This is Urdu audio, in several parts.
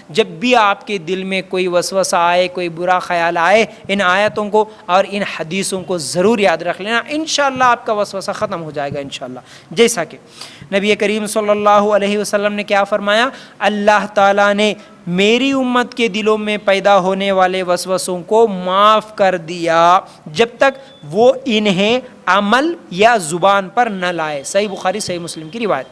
جب بھی آپ کے دل میں کوئی وسوسہ آئے، کوئی برا خیال آئے، ان آیتوں کو اور ان حدیثوں کو ضرور یاد رکھ لینا، انشاءاللہ آپ کا وسوسہ ختم ہو جائے گا انشاءاللہ۔ جیسا کہ نبی کریم صلی اللہ علیہ وسلم نے کیا فرمایا، اللہ تعالیٰ نے میری امت کے دلوں میں پیدا ہونے والے وسوسوں کو معاف کر دیا جب تک وہ انہیں عمل یا زبان پر نہ لائے۔ صحیح بخاری صحیح مسلم کی روایت۔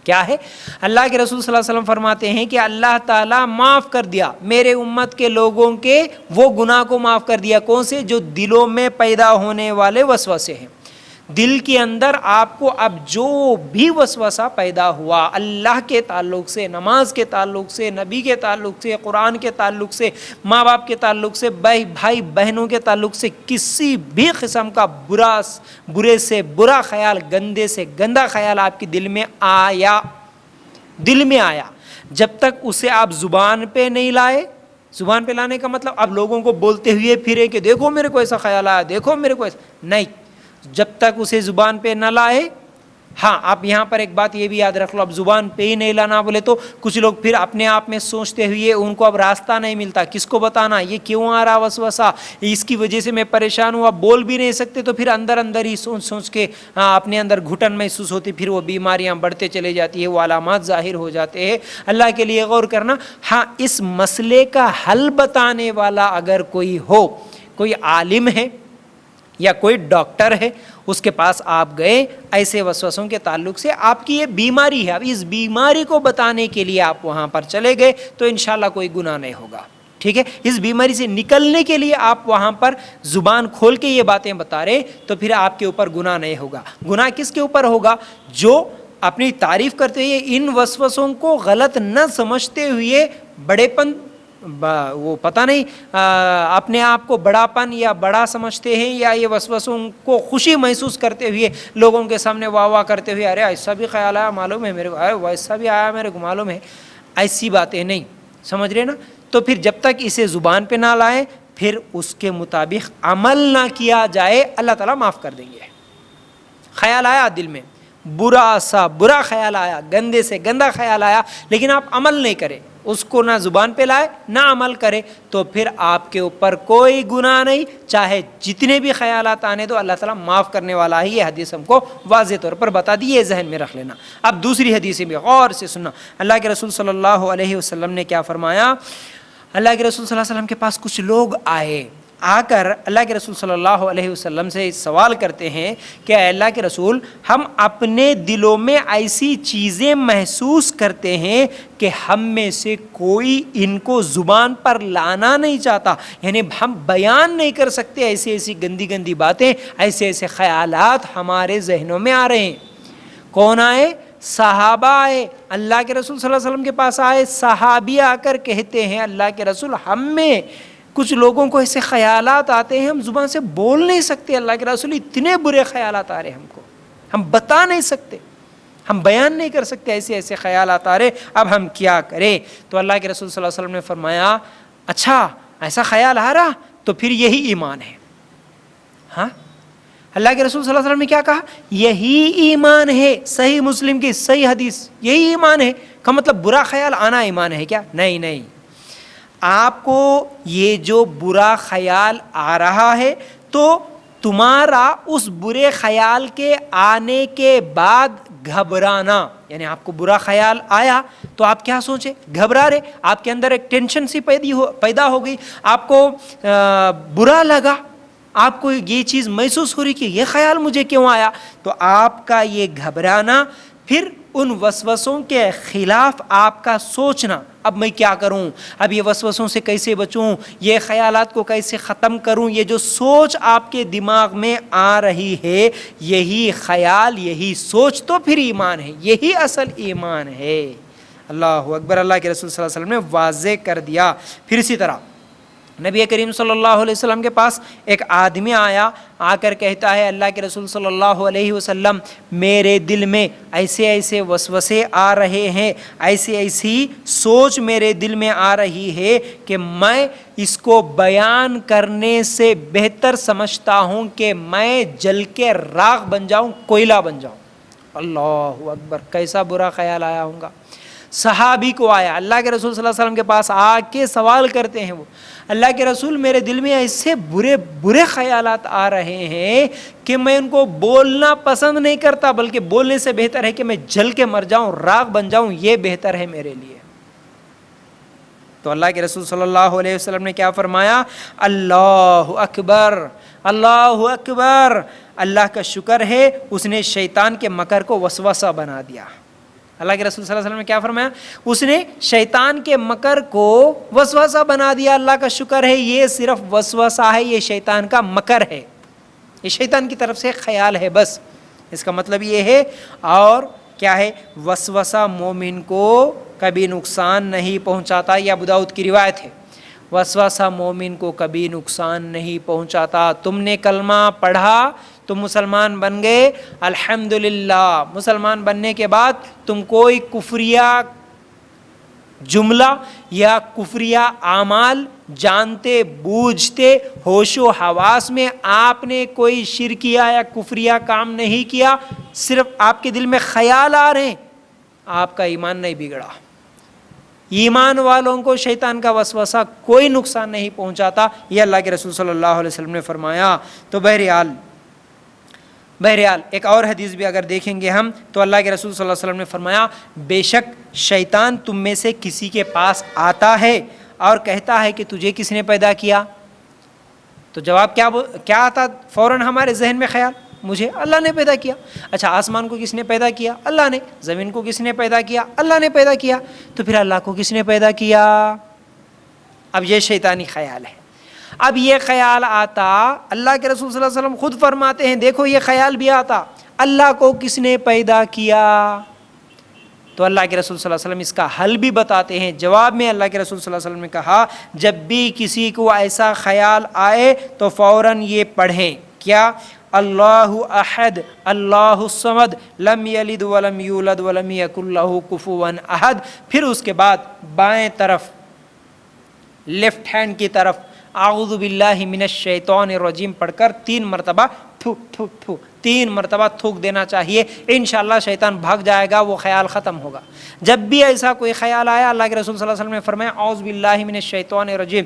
کیا ہے؟ اللہ کے رسول صلی اللہ علیہ وسلم فرماتے ہیں کہ اللہ تعالیٰ معاف کر دیا میرے امت کے لوگوں کے وہ گناہ کو معاف کر دیا۔ کون سے؟ جو دلوں میں پیدا ہونے والے وسوسے ہیں۔ دل کے اندر آپ کو اب جو بھی وسوسہ پیدا ہوا، اللہ کے تعلق سے، نماز کے تعلق سے، نبی کے تعلق سے، قرآن کے تعلق سے، ماں باپ کے تعلق سے، بھائی بہنوں کے تعلق سے، کسی بھی قسم کا برے سے برا خیال، گندے سے گندا خیال آپ کے دل میں آیا، جب تک اسے آپ زبان پہ نہیں لائے۔ زبان پہ لانے کا مطلب اب لوگوں کو بولتے ہوئے پھرے کہ دیکھو میرے کو ایسا خیال آیا، دیکھو میرے کو ایسا، نہیں، جب تک اسے زبان پہ نہ لائے۔ ہاں، آپ یہاں پر ایک بات یہ بھی یاد رکھ لو، اب زبان پہ ہی نہیں لانا بولے تو کچھ لوگ پھر اپنے آپ میں سوچتے ہوئے ان کو اب راستہ نہیں ملتا، کس کو بتانا، یہ کیوں آ رہا وسوسہ، اس کی وجہ سے میں پریشان ہوں، اب بول بھی نہیں سکتے، تو پھر اندر ہی سوچ کے اپنے اندر گھٹن محسوس ہوتی، پھر وہ بیماریاں بڑھتے چلے جاتی ہے، وہ علامات ظاہر ہو جاتے ہیں۔ اللہ کے لیے غور کرنا۔ ہاں، اس مسئلے کا حل بتانے والا اگر کوئی ہو، کوئی عالم ہے یا کوئی ڈاکٹر ہے، اس کے پاس آپ گئے ایسے وسوسوں کے تعلق سے، آپ کی یہ بیماری ہے، اب اس بیماری کو بتانے کے لیے آپ وہاں پر چلے گئے تو انشاءاللہ کوئی گناہ نہیں ہوگا، ٹھیک ہے؟ اس بیماری سے نکلنے کے لیے آپ وہاں پر زبان کھول کے یہ باتیں بتا رہے تو پھر آپ کے اوپر گناہ نہیں ہوگا۔ گناہ کس کے اوپر ہوگا؟ جو اپنی تعریف کرتے ہوئے ان وسوسوں کو غلط نہ سمجھتے ہوئے بڑے پن، وہ پتہ نہیں اپنے آپ کو بڑا پن یا بڑا سمجھتے ہیں، یا یہ وسوسوں کو خوشی محسوس کرتے ہوئے لوگوں کے سامنے واہ واہ کرتے ہوئے، ارے ایسا بھی خیال آیا معلوم ہے میرے کو، ارے ویسا بھی آیا میرے کو معلوم ہے، ایسی باتیں نہیں، سمجھ رہے نا؟ تو پھر جب تک اسے زبان پہ نہ لائیں، پھر اس کے مطابق عمل نہ کیا جائے، اللہ تعالیٰ معاف کر دیں گے۔ خیال آیا دل میں، برا خیال آیا، گندے سے گندا خیال آیا، لیکن آپ عمل نہیں کرے، اس کو نہ زبان پہ لائے نہ عمل کرے، تو پھر آپ کے اوپر کوئی گناہ نہیں، چاہے جتنے بھی خیالات آنے دو، اللہ تعالیٰ معاف کرنے والا ہے۔ یہ حدیث ہم کو واضح طور پر بتا دی، یہ ذہن میں رکھ لینا۔ اب دوسری حدیث بھی غور سے سننا۔ اللہ کے رسول صلی اللہ علیہ وسلم نے کیا فرمایا؟ اللہ کے رسول صلی اللہ علیہ وسلم کے پاس کچھ لوگ آ کر اللہ کے رسول صلی اللہ علیہ وسلم سے سوال کرتے ہیں کہ اے اللہ کے رسول، ہم اپنے دلوں میں ایسی چیزیں محسوس کرتے ہیں کہ ہم میں سے کوئی ان کو زبان پر لانا نہیں چاہتا، یعنی ہم بیان نہیں کر سکتے، ایسی گندی باتیں، ایسے خیالات ہمارے ذہنوں میں آ رہے ہیں۔ کون آئے؟ صحابہ آئے، اللہ کے رسول صلی اللہ علیہ وسلم کے پاس آئے، صحابی آ کر کہتے ہیں اللہ کے رسول، ہم میں کچھ لوگوں کو ایسے خیالات آتے ہیں، ہم زبان سے بول نہیں سکتے، اللہ کے رسول اتنے برے خیالات آ رہے ہیں ہم کو، ہم بتا نہیں سکتے، ہم بیان نہیں کر سکتے، ایسے خیالات آ رہے، اب ہم کیا کریں؟ تو اللہ کے رسول صلی اللہ علیہ وسلم نے فرمایا، اچھا ایسا خیال آ رہا تو پھر یہی ایمان ہے۔ ہاں، اللہ کے رسول صلی اللہ علیہ وسلم نے کیا کہا؟ یہی ایمان ہے۔ صحیح مسلم کی صحیح حدیث، یہی ایمان ہے کا مطلب برا خیال آنا ایمان ہے کیا؟ نہیں، آپ کو یہ جو برا خیال آ رہا ہے تو تمہارا اس برے خیال کے آنے کے بعد گھبرانا، یعنی آپ کو برا خیال آیا تو آپ کیا سوچے؟ گھبرا رہے، آپ کے اندر ایک ٹینشن سی پیدا ہو گئی، آپ کو برا لگا، آپ کو یہ چیز محسوس ہو رہی کہ یہ خیال مجھے کیوں آیا، تو آپ کا یہ گھبرانا، پھر ان وسوسوں کے خلاف آپ کا سوچنا، اب میں کیا کروں، اب یہ وسوسوں سے کیسے بچوں، یہ خیالات کو کیسے ختم کروں، یہ جو سوچ آپ کے دماغ میں آ رہی ہے، یہی خیال، یہی سوچ تو پھر ایمان ہے، یہی اصل ایمان ہے۔ اللہ اکبر، اللہ کے رسول صلی اللہ علیہ وسلم نے واضح کر دیا۔ پھر اسی طرح نبی کریم صلی اللہ علیہ وسلم کے پاس ایک آدمی آ کر کہتا ہے اللہ کے رسول صلی اللہ علیہ وسلم، میرے دل میں ایسے وسوسے آ رہے ہیں، ایسی سوچ میرے دل میں آ رہی ہے کہ میں اس کو بیان کرنے سے بہتر سمجھتا ہوں کہ میں جل کے راغ بن جاؤں، کوئلہ بن جاؤں۔ اللہ اکبر، کیسا برا خیال آیا ہوگا۔ صحابی کو آیا, اللہ کے رسول صلی اللہ علیہ وسلم کے پاس آ کے سوال کرتے ہیں وہ, اللہ کے رسول میرے دل میں ایسے برے خیالات آ رہے ہیں کہ میں ان کو بولنا پسند نہیں کرتا, بلکہ بولنے سے بہتر ہے کہ میں جل کے مر جاؤں, راغ بن جاؤں, یہ بہتر ہے میرے لیے. تو اللہ کے رسول صلی اللہ علیہ وسلم نے کیا فرمایا؟ اللہ اکبر, اللہ اکبر, اللہ کا شکر ہے اس نے شیطان کے مکر کو وسوسہ بنا دیا. اللہ کے رسول صلی اللہ علیہ وسلم نے کیا فرمایا؟ اس نے شیطان کے مکر کو وسوسہ بنا دیا. اللہ کا شکر ہے یہ صرف وسوسہ ہے, یہ شیطان کا مکر ہے, یہ شیطان کی طرف سے خیال ہے بس. اس کا مطلب یہ ہے. اور کیا ہے؟ وسوسہ مومن کو کبھی نقصان نہیں پہنچاتا. یہ ابو داؤد کی روایت ہے. وسوسہ مومن کو کبھی نقصان نہیں پہنچاتا. تم نے کلمہ پڑھا, تم مسلمان بن گئے, الحمدللہ. مسلمان بننے کے بعد تم کوئی کفریہ جملہ یا کفریہ اعمال جانتے بوجھتے ہوش و حواس میں آپ نے کوئی شرکیہ یا کفریہ کام نہیں کیا, صرف آپ کے دل میں خیال آ رہے ہیں, آپ کا ایمان نہیں بگڑا. ایمان والوں کو شیطان کا وسوسہ کوئی نقصان نہیں پہنچاتا, یہ اللہ کے رسول صلی اللہ علیہ وسلم نے فرمایا. تو بہرحال ایک اور حدیث بھی اگر دیکھیں گے ہم تو اللہ کے رسول صلی اللہ علیہ وسلم نے فرمایا, بے شک شیطان تم میں سے کسی کے پاس آتا ہے اور کہتا ہے کہ تجھے کس نے پیدا کیا؟ تو جواب کیا آتا فوراً ہمارے ذہن میں خیال؟ مجھے اللہ نے پیدا کیا. اچھا, آسمان کو کس نے پیدا کیا؟ اللہ نے. زمین کو کس نے پیدا کیا؟ اللہ نے پیدا کیا. تو پھر اللہ کو کس نے پیدا کیا؟ اب یہ شیطانی خیال ہے. اب یہ خیال آتا, اللہ کے رسول صلی اللہ علیہ وسلم خود فرماتے ہیں دیکھو یہ خیال بھی آتا, اللہ کو کس نے پیدا کیا؟ تو اللہ کے رسول صلی اللہ علیہ وسلم اس کا حل بھی بتاتے ہیں. جواب میں اللہ کے رسول صلی اللہ علیہ وسلم نے کہا, جب بھی کسی کو ایسا خیال آئے تو فوراً یہ پڑھیں. کیا؟ اللہ احد اللہ الصمد لم یلد ولم یولد ولم یکن لہ کفوا احد. پھر اس کے بعد بائیں طرف لیفٹ ہینڈ کی طرف اعوذ باللہ من الشیطان الرجیم پڑھ کر 3 مرتبہ تھو 3 مرتبہ تھوک دینا چاہیے. انشاءاللہ شیطان بھاگ جائے گا, وہ خیال ختم ہوگا. جب بھی ایسا کوئی خیال آیا, اللہ کے رسول صلی اللہ علیہ وسلم نے فرمایا اعوذ باللہ من الشیطان الرجیم.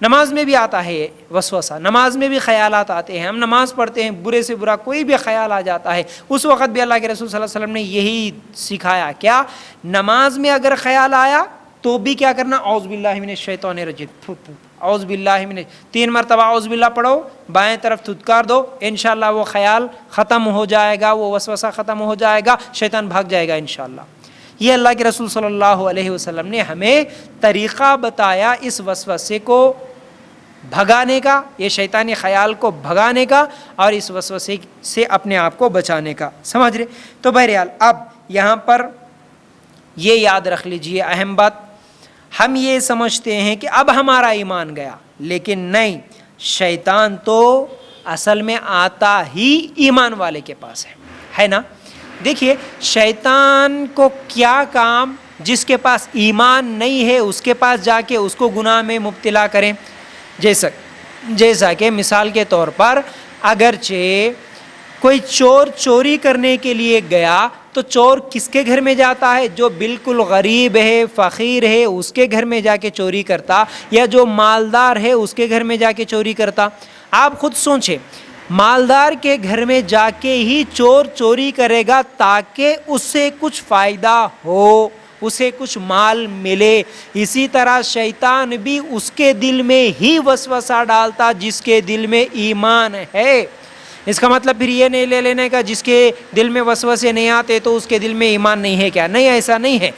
نماز میں بھی آتا ہے وسوسہ, نماز میں بھی خیالات آتے ہیں. ہم نماز پڑھتے ہیں, برے سے برا کوئی بھی خیال آ جاتا ہے, اس وقت بھی اللہ کے رسول صلی اللہ علیہ وسلم نے یہی سکھایا. کیا؟ نماز میں اگر خیال آیا تو بھی کیا کرنا؟ اعوذ باللہ من الشیطان الرجیم, اعوذ باللہ من 3 مرتبہ اعوذ باللہ پڑھو, بائیں طرف تھتکار دو, انشاءاللہ وہ خیال ختم ہو جائے گا, وہ وسوسہ ختم ہو جائے گا, شیطان بھاگ جائے گا انشاءاللہ. یہ اللہ کے رسول صلی اللہ علیہ وسلم نے ہمیں طریقہ بتایا اس وسوسے کو بھگانے کا, یہ شیطانی خیال کو بھگانے کا, اور اس وسوسے سے اپنے آپ کو بچانے کا. سمجھ رہے؟ تو بہرحال اب یہاں پر یہ یاد رکھ لیجئے اہم بات, ہم یہ سمجھتے ہیں کہ اب ہمارا ایمان گیا, لیکن نہیں, شیطان تو اصل میں آتا ہی ایمان والے کے پاس ہے نا. دیکھیے شیطان کو کیا کام, جس کے پاس ایمان نہیں ہے اس کے پاس جا کے اس کو گناہ میں مبتلا کریں. جیسا کہ مثال کے طور پر اگرچہ کوئی چور چوری کرنے کے لیے گیا تو چور کس کے گھر میں جاتا ہے؟ جو بالکل غریب ہے, فقیر ہے, اس کے گھر میں جا کے چوری کرتا, یا جو مالدار ہے اس کے گھر میں جا کے چوری کرتا. آپ خود سوچیں, مالدار کے گھر میں جا کے ہی چور چوری کرے گا تاکہ اس سے کچھ فائدہ ہو, اسے کچھ مال ملے. اسی طرح شیطان بھی اس کے دل میں ہی وسوسہ ڈالتا جس کے دل میں ایمان ہے. اس کا مطلب پھر یہ نہیں لے لینے کا جس کے دل میں وسوسے نہیں آتے تو اس کے دل میں ایمان نہیں ہے. کیا نہیں, ایسا نہیں ہے.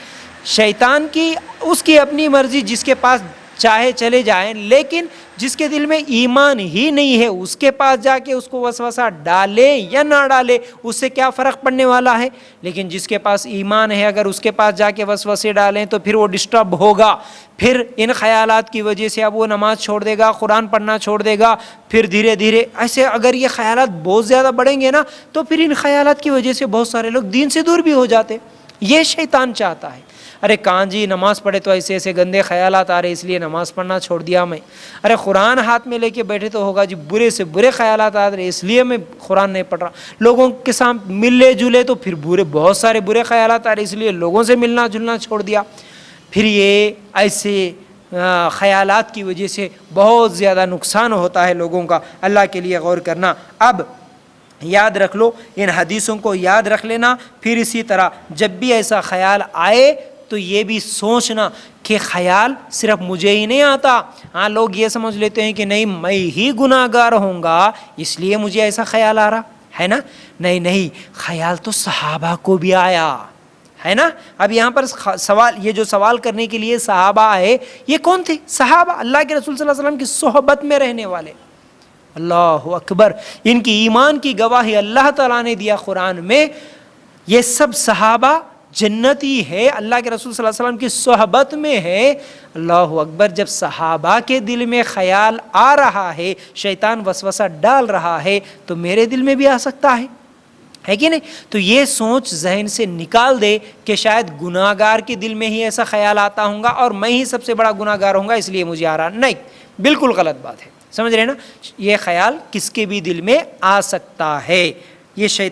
شیطان کی اس کی اپنی مرضی, جس کے پاس چاہے چلے جائیں, لیکن جس کے دل میں ایمان ہی نہیں ہے اس کے پاس جا کے اس کو وسوسہ ڈالے یا نہ ڈالے اس سے کیا فرق پڑنے والا ہے. لیکن جس کے پاس ایمان ہے اگر اس کے پاس جا کے وسوسے ڈالیں تو پھر وہ ڈسٹرب ہوگا, پھر ان خیالات کی وجہ سے اب وہ نماز چھوڑ دے گا, قرآن پڑھنا چھوڑ دے گا. پھر دھیرے دھیرے ایسے اگر یہ خیالات بہت زیادہ بڑھیں گے نا تو پھر ان خیالات کی وجہ سے بہت سارے لوگ دین سے دور بھی ہو جاتے. یہ شیطان چاہتا ہے. ارے کہاں جی نماز پڑھے تو ایسے ایسے گندے خیالات آ رہے اس لیے نماز پڑھنا چھوڑ دیا میں. ارے قرآن ہاتھ میں لے کے بیٹھے تو ہوگا جی برے سے برے خیالات آ رہے اس لیے میں قرآن نہیں پڑھ رہا. لوگوں کے ساتھ ملے جلے تو پھر بہت سارے برے خیالات آ رہے اس لیے لوگوں سے ملنا جلنا چھوڑ دیا. پھر یہ ایسے خیالات کی وجہ سے بہت زیادہ نقصان ہوتا ہے لوگوں کا. اللہ کے لیے غور کرنا. اب یاد رکھ لو ان حدیثوں کو یاد رکھ لینا. پھر اسی طرح جب بھی ایسا خیال آئے تو یہ بھی سوچنا کہ خیال صرف مجھے ہی نہیں آتا. ہاں لوگ یہ سمجھ لیتے ہیں کہ نہیں میں ہی گناہ گار ہوں گا اس لیے مجھے ایسا خیال آ رہا ہے نا. نہیں خیال تو صحابہ کو بھی آیا ہے نا. اب یہاں پر سوال یہ جو سوال کرنے کے لیے صحابہ آئے یہ کون تھے؟ صحابہ اللہ کے رسول صلی اللہ علیہ وسلم کی صحبت میں رہنے والے. اللہ اکبر. ان کی ایمان کی گواہی اللہ تعالیٰ نے دیا قرآن میں. یہ سب صحابہ جنتی ہے اللہ کے رسول صلی اللہ علیہ وسلم کی صحبت میں ہے. اللہ اکبر. جب صحابہ کے دل میں خیال آ رہا ہے شیطان وسوسہ ڈال رہا ہے تو میرے دل میں بھی آ سکتا ہے کہ نہیں؟ تو یہ سوچ ذہن سے نکال دے کہ شاید گناہ گار کے دل میں ہی ایسا خیال آتا ہوں گا اور میں ہی سب سے بڑا گناہ گار ہوں گا اس لیے مجھے آ رہا. نہیں، بالکل غلط بات ہے. سمجھ رہے نا؟ یہ خیال کس کے بھی دل میں آ سکتا ہے. یہ شیطان